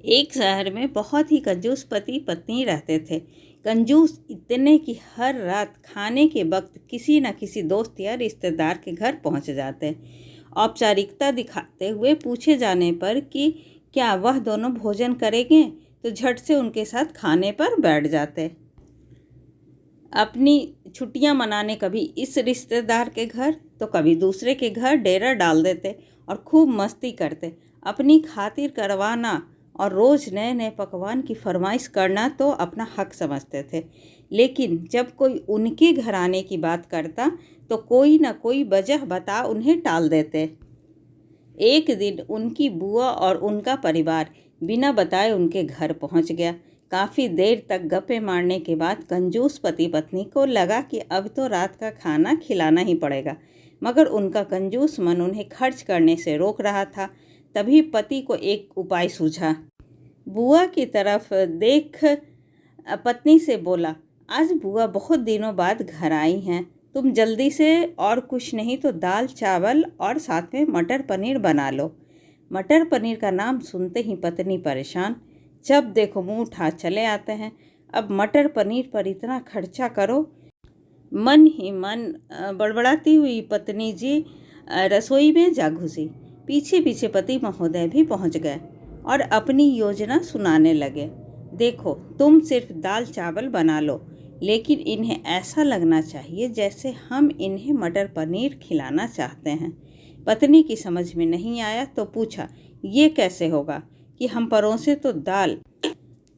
एक शहर में बहुत ही कंजूस पति पत्नी रहते थे। कंजूस इतने कि हर रात खाने के वक्त किसी न किसी दोस्त या रिश्तेदार के घर पहुंच जाते। औपचारिकता दिखाते हुए पूछे जाने पर कि क्या वह दोनों भोजन करेंगे तो झट से उनके साथ खाने पर बैठ जाते। अपनी छुट्टियां मनाने कभी इस रिश्तेदार के घर तो कभी दूसरे के घर डेरा डाल देते और खूब मस्ती करते। अपनी खातिर करवाना और रोज़ नए नए पकवान की फरमाइश करना तो अपना हक समझते थे, लेकिन जब कोई उनके घर आने की बात करता तो कोई न कोई वजह बता उन्हें टाल देते। एक दिन उनकी बुआ और उनका परिवार बिना बताए उनके घर पहुंच गया। काफ़ी देर तक गप्पे मारने के बाद कंजूस पति पत्नी को लगा कि अब तो रात का खाना खिलाना ही पड़ेगा, मगर उनका कंजूस मन उन्हें खर्च करने से रोक रहा था। तभी पति को एक उपाय सूझा। बुआ की तरफ देख पत्नी से बोला, आज बुआ बहुत दिनों बाद घर आई हैं, तुम जल्दी से और कुछ नहीं तो दाल चावल और साथ में मटर पनीर बना लो। मटर पनीर का नाम सुनते ही पत्नी परेशान, जब देखो मुंह उठा चले आते हैं। अब मटर पनीर पर इतना खर्चा करो। मन ही मन बड़बड़ाती हुई पत्नी जी रसोई में जा घुसी। पीछे पीछे पति महोदय भी पहुंच गए और अपनी योजना सुनाने लगे। देखो, तुम सिर्फ दाल चावल बना लो, लेकिन इन्हें ऐसा लगना चाहिए जैसे हम इन्हें मटर पनीर खिलाना चाहते हैं। पत्नी की समझ में नहीं आया तो पूछा, ये कैसे होगा कि हम परोसे तो दाल,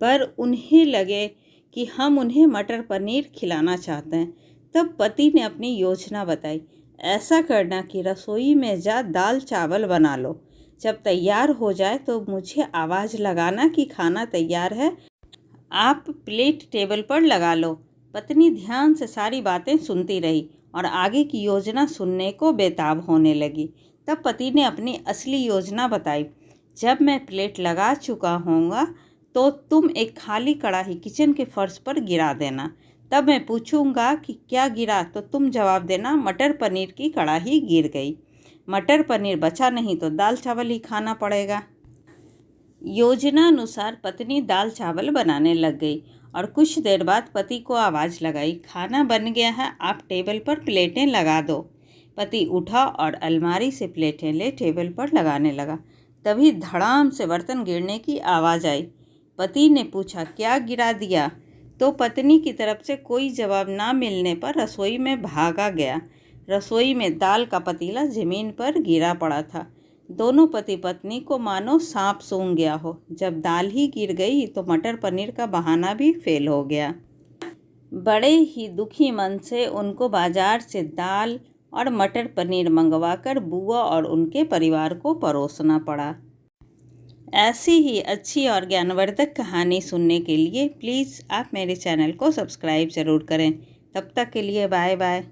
पर उन्हें लगे कि हम उन्हें मटर पनीर खिलाना चाहते हैं। तब पति ने अपनी योजना बताई, ऐसा करना कि रसोई में जा दाल चावल बना लो, जब तैयार हो जाए तो मुझे आवाज़ लगाना कि खाना तैयार है, आप प्लेट टेबल पर लगा लो। पत्नी ध्यान से सारी बातें सुनती रही और आगे की योजना सुनने को बेताब होने लगी। तब पति ने अपनी असली योजना बताई, जब मैं प्लेट लगा चुका होऊंगा तो तुम एक खाली कढ़ाई किचन के फर्श पर गिरा देना। तब मैं पूछूंगा कि क्या गिरा तो तुम जवाब देना, मटर पनीर की कढ़ाई गिर गई। मटर पनीर बचा नहीं तो दाल चावल ही खाना पड़ेगा। योजना अनुसार पत्नी दाल चावल बनाने लग गई और कुछ देर बाद पति को आवाज़ लगाई, खाना बन गया है, आप टेबल पर प्लेटें लगा दो। पति उठा और अलमारी से प्लेटें ले टेबल पर लगाने लगा। तभी धड़ाम से बर्तन गिरने की आवाज़ आई। पति ने पूछा, क्या गिरा दिया? तो पत्नी की तरफ से कोई जवाब ना मिलने पर रसोई में भागा गया। रसोई में दाल का पतीला ज़मीन पर गिरा पड़ा था। दोनों पति पत्नी को मानो सांप सूंघ गया हो। जब दाल ही गिर गई तो मटर पनीर का बहाना भी फेल हो गया। बड़े ही दुखी मन से उनको बाजार से दाल और मटर पनीर मंगवाकर बुआ और उनके परिवार को परोसना पड़ा। ऐसी ही अच्छी और ज्ञानवर्धक कहानी सुनने के लिए प्लीज़ आप मेरे चैनल को सब्सक्राइब ज़रूर करें। तब तक के लिए बाय बाय।